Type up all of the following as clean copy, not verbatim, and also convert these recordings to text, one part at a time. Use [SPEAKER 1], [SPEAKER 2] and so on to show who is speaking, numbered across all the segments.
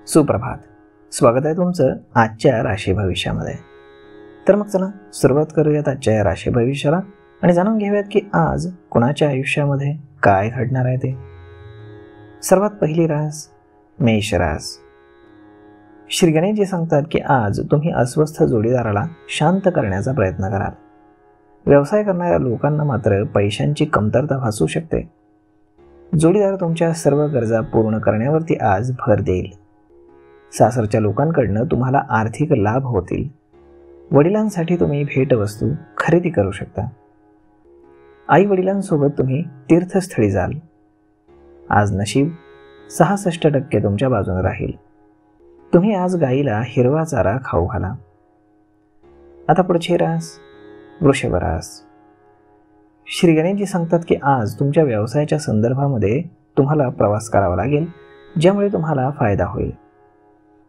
[SPEAKER 1] सुप्रभात. स्वागत आहे तुमचं आजच्या राशी भविष्यामध्ये. तर मग चला सुरुवात करूयात आजच्या या राशी भविष्याला आणि जाणून घेऊयात की आज कुणाच्या आयुष्यामध्ये काय घडणार आहे ते. सर्वात पहिली रास मेष रास. श्री गणेशजी सांगतात की आज तुम्ही अस्वस्थ जोडीदाराला शांत करण्याचा प्रयत्न कराल. व्यवसाय करणाऱ्या लोकांना मात्र पैशांची कमतरता भासू शकते. जोडीदार तुमच्या सर्व गरजा पूर्ण करण्यावरती आज भर देईल. सासरच्या लोकांकडनं तुम्हाला आर्थिक लाभ होतील. वडिलांसाठी तुम्ही भेटवस्तू खरेदी करू शकता. आई वडिलांसोबत तुम्ही तीर्थस्थळी जाल. आज नशीब 66% तुमच्या बाजूने राहील. तुम्ही आज गाईला हिरवा चारा खाऊ घाला. आता पुढची रास वृषभ रास. श्री गणेशजी सांगतात की आज तुमच्या व्यवसायाच्या संदर्भामध्ये तुम्हाला प्रवास करावा लागेल, ज्यामुळे तुम्हाला फायदा होईल.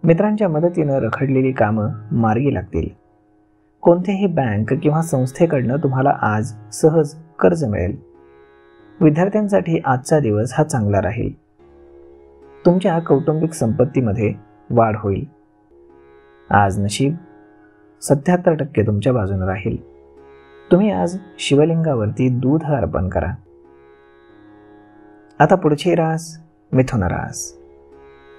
[SPEAKER 1] मित्रांच्या मदतीनं रखडलेली कामं मार्गी लागतील. कोणत्याही बँक किंवा संस्थेकडनं तुम्हाला आज सहज कर्ज मिळेल. विद्यार्थ्यांसाठी आजचा दिवस हा चांगला राहील. तुमच्या कौटुंबिक संपत्तीमध्ये वाढ होईल. आज नशीब 77% तुमच्या बाजूने राहील. तुम्ही आज शिवलिंगावरती दूध अर्पण करा. आता पुढची रास मिथुन रास.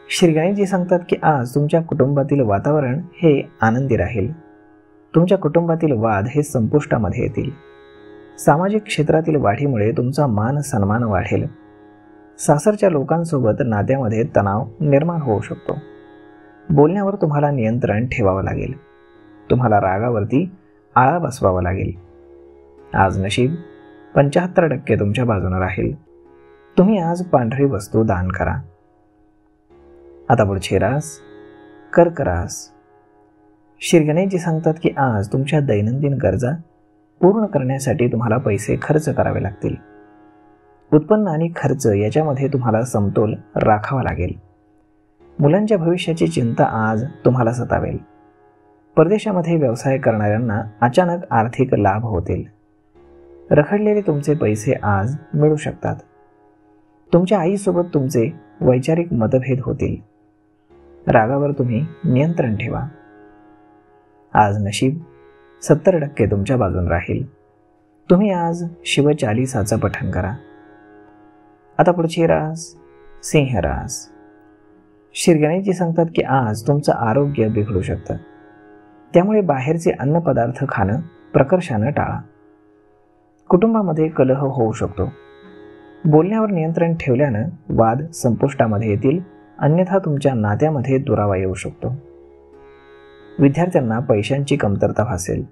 [SPEAKER 1] श्री गणेशजी सांगतात की आज तुमच्या कुटुंबातील वातावरण हे आनंदी राहील. तुमच्या कुटुंबातील वाद हे संपुष्टामध्ये येतील. सामाजिक क्षेत्रातील वाढीमुळे तुमचा मान सन्मान वाढेल. सासरच्या लोकांसोबत नात्यामध्ये तणाव निर्माण होऊ शकतो. बोलण्यावर तुम्हाला नियंत्रण ठेवावं लागेल. तुम्हाला रागावरती आळा बसवावा लागेल. आज नशीब 75% तुमच्या बाजूने राहील. तुम्ही आज पांढरी वस्तू दान करा. आता पुढची रास कर्क रास. श्री गणेशजी सांगतात की आज तुमच्या दैनंदिन गरजा पूर्ण करण्यासाठी तुम्हाला पैसे खर्च करावे लागतील. उत्पन्न आणि खर्च याच्यामध्ये तुम्हाला समतोल राखावा लागेल. मुलांच्या भविष्याची चिंता आज तुम्हाला सतावेल. परदेशामध्ये व्यवसाय करणाऱ्यांना अचानक आर्थिक लाभ होतील. रखडलेले तुमचे पैसे आज मिळू शकतात. तुमच्या आईसोबत तुमचे वैचारिक मतभेद होतील. रागावर तुम्ही नियंत्रण ठेवा. आज नशीब 70% तुमच्या बाजून राहील. तुम्ही आज शिवचालीसाचं पठण करा. आता पुढची रास सिंह रास. श्री गणेशजी सांगतात की आज तुमचं आरोग्य बिघडू शकतं. त्यामुळे बाहेरचे अन्नपदार्थ खाणं प्रकर्षानं टाळा. कुटुंबामध्ये कलह होऊ शकतो. बोलण्यावर नियंत्रण ठेवल्यानं वाद संपुष्टामध्ये येतील, अन्यथा तुमच्या नात्यामध्ये दुरावा येऊ शकतो. विद्यार्थ्यांना पैशांची कमतरता भासेल.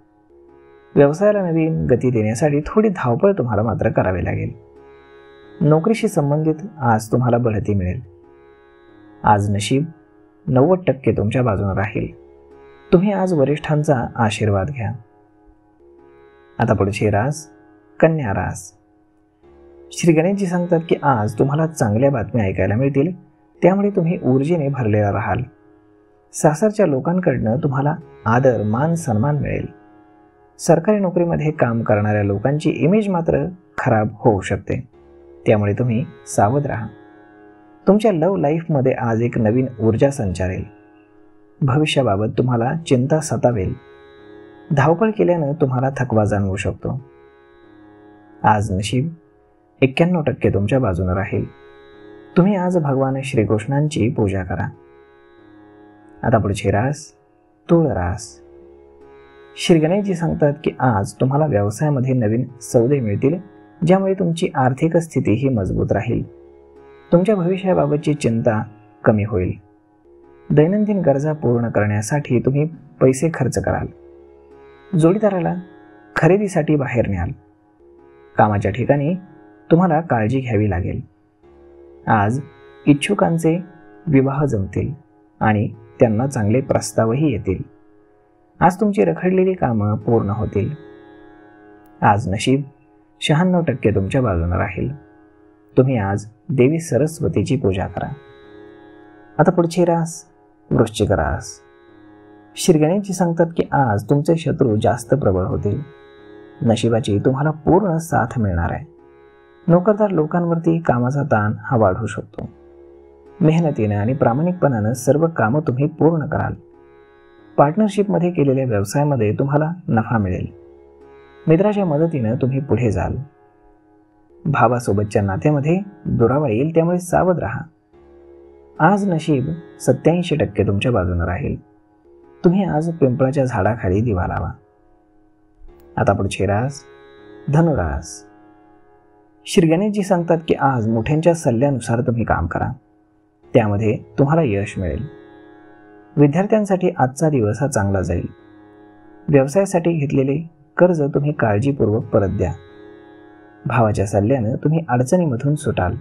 [SPEAKER 1] व्यवसायाला नवीन गती देण्यासाठी थोडी धावपळ तुम्हाला मात्र करावी लागेल. नोकरीशी संबंधित आज तुम्हाला बढती मिळेल. आज नशीब 90% तुमच्या बाजूने राहील. तुम्ही आज वरिष्ठांचा आशीर्वाद घ्या. आता पुढची रास कन्या रास. श्री गणेशजी सांगतात की आज तुम्हाला चांगल्या बातम्या ऐकायला मिळतील. त्यामुळे तुम्ही ऊर्जेने भरलेला राहाल. सासरच्या लोकांकडनं तुम्हाला आदर मान सन्मान मिळेल. सरकारी नोकरीमध्ये काम करणाऱ्या लोकांची इमेज मात्र खराब होऊ शकते. त्यामुळे तुम्ही सावध राहा. तुमच्या लव्ह लाईफमध्ये आज एक नवीन ऊर्जा संचारेल. भविष्याबाबत तुम्हाला चिंता सतावेल. धावपळ केल्यानं तुम्हाला थकवा जाणवू शकतो. आज नशीब 91% तुमच्या बाजूने राहील. तुम्ही आज भगवान श्रीकृष्णांची पूजा करा. आता पुढची रास तुळ रास. श्री गणेशजी सांगतात की आज तुम्हाला व्यवसायामध्ये नवीन सौदे मिळतील, ज्यामुळे तुमची आर्थिक स्थितीही मजबूत राहील. तुमच्या भविष्याबाबतची चिंता कमी होईल. दैनंदिन गरजा पूर्ण करण्यासाठी तुम्ही पैसे खर्च कराल. जोडीदाराला खरेदीसाठी बाहेर न्याल. कामाच्या ठिकाणी तुम्हाला काळजी घ्यावी लागेल. आज इच्छुकांचे विवाह जमतील आणि त्यांना चांगले प्रस्तावही येतील. आज तुमची रखडलेली कामं पूर्ण होतील. आज नशीब 96% तुमच्या बाजूने राहील. तुम्ही आज देवी सरस्वतीची पूजा करा. आता पुढची रास वृश्चिक रास. श्री गणेशजी सांगतात की आज तुमचे शत्रू जास्त प्रबळ होतील. नशिबाची तुम्हाला पूर्ण साथ मिळणार आहे. नोकरदार लोकांवरती कामाचा ताण हा वाढू शकतो. मेहनतीनं आणि प्रामाणिकपणानं सर्व कामं तुम्ही पूर्ण कराल. पार्टनरशिपमध्ये केलेल्या व्यवसायामध्ये तुम्हाला नफा मिळेल. मित्राच्या मदतीनं तुम्ही पुढे जाल. भावासोबतच्या नात्यामध्ये दुरावा येईल, त्यामुळे सावध राहा. आज नशीब 87% तुमच्या बाजूने राहील. तुम्ही आज पिंपळाच्या झाडाखाली दिवा लावा. आता पुढचे रास धनुरास. श्री गणेशजी सांगतात की आज मोठ्यांच्या सल्ल्यानुसार तुम्ही काम करा, त्यामध्ये तुम्हाला यश मिळेल. विद्यार्थ्यांसाठी आजचा दिवस हा चांगला जाईल. व्यवसायासाठी घेतलेले कर्ज तुम्ही काळजीपूर्वक परत द्या. भावाच्या सल्ल्यानं तुम्ही अडचणीमधून सुटाल.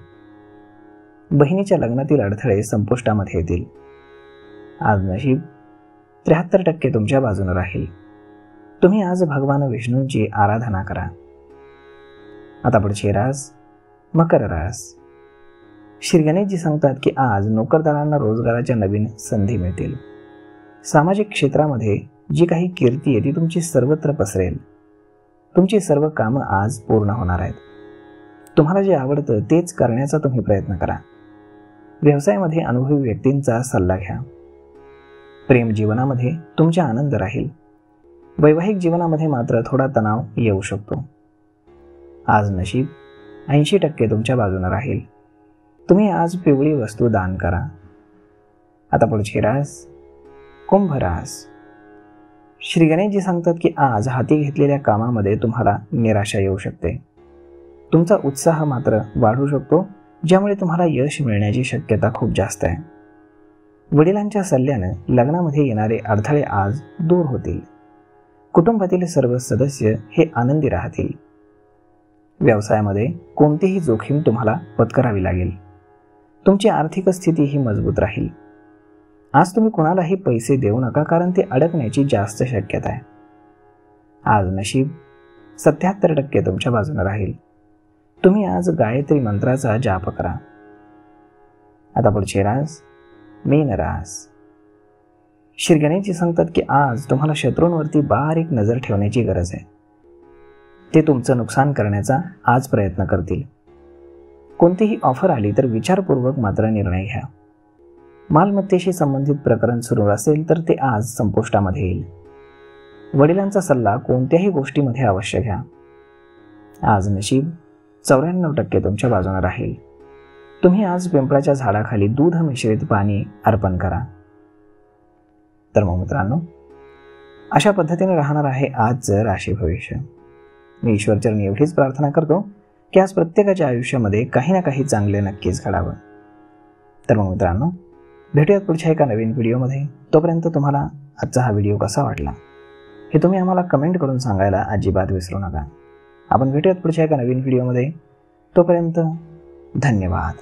[SPEAKER 1] बहिणीच्या लग्नातील अडथळे संपुष्टामध्ये येतील. आज नशीब 73% तुमच्या बाजूने राहील. तुम्ही आज भगवान विष्णूंची आराधना करा. आता पुढचे रास मकर रास. श्री गणेशजी सांगतात की आज नोकरदारांना रोजगाराच्या नवीन संधी मिळतील. सामाजिक क्षेत्रामध्ये जी काही कीर्ती आहे ती तुमची सर्वत्र पसरेल. तुमची सर्व कामं आज पूर्ण होणार आहेत. तुम्हाला जे आवडतं तेच करण्याचा तुम्ही प्रयत्न करा. व्यवसायामध्ये अनुभवी व्यक्तींचा सल्ला घ्या. प्रेम जीवनामध्ये तुमचा आनंद राहील. वैवाहिक जीवनामध्ये मात्र थोडा तणाव येऊ शकतो. आज नशीब 80% तुमच्या बाजूने राहील. तुम्ही आज पिवळी वस्तू दान करा. आता पुढचे रास कुंभ रास. श्री गणेशजी सांगतात की आज हाती घेतलेल्या कामामध्ये तुम्हाला निराशा येऊ शकते. तुमचा उत्साह मात्र वाढू शकतो, ज्यामुळे तुम्हाला यश मिळण्याची शक्यता खूप जास्त आहे. वडिलांच्या सल्ल्यानं लग्नामध्ये येणारे अडथळे आज दूर होतील. कुटुंबातील सर्व सदस्य हे आनंदी राहतील. व्यवसायामध्ये कोणतीही जोखीम तुम्हाला पत्करावी लागेल. तुमची आर्थिक स्थिती ही मजबूत राहील. आज तुम्ही कोणालाही पैसे देऊ नका, कारण ते अडकण्याची जास्त शक्यता आहे. आज नशीब 77% तुमच्या बाजूने राहील. तुम्ही आज गायत्री मंत्राचा जाप करा. आता पुढचे रास मीन रास. श्री गणेशजी सांगतात की आज तुम्हाला शत्रूंवरती बारीक नजर ठेवण्याची गरज आहे. ते तुमचं नुकसान करण्याचा आज प्रयत्न करतील. कोणतीही ऑफर आली तर विचारपूर्वक मात्र निर्णय घ्या. मालमत्तेशी संबंधित प्रकरण सुरू असेल तर ते आज संपुष्टामध्ये येईल. वडिलांचा सल्ला कोणत्याही गोष्टीमध्ये अवश्य घ्या. आज नशीब 94% तुमच्या बाजूने राहील. तुम्ही आज पिंपळाच्या झाडाखाली दूध मिश्रित पाणी अर्पण करा. तर मग मित्रांनो, अशा पद्धतीने राहणार आहे आजचं राशी भविष्य. मी ईश्वरचरणी एवढीच प्रार्थना करतो की आज प्रत्येकाच्या आयुष्यामध्ये काही ना काही चांगले नक्कीच घडावं. तर मग मित्रांनो, भेटूयात पुढच्या एका नवीन व्हिडिओमध्ये. तोपर्यंत तुम्हाला आजचा हा व्हिडिओ कसा वाटला हे तुम्ही आम्हाला कमेंट करून सांगायला अजिबात विसरू नका. आपण भेटूयात पुढच्या एका नवीन व्हिडिओमध्ये. तोपर्यंत धन्यवाद.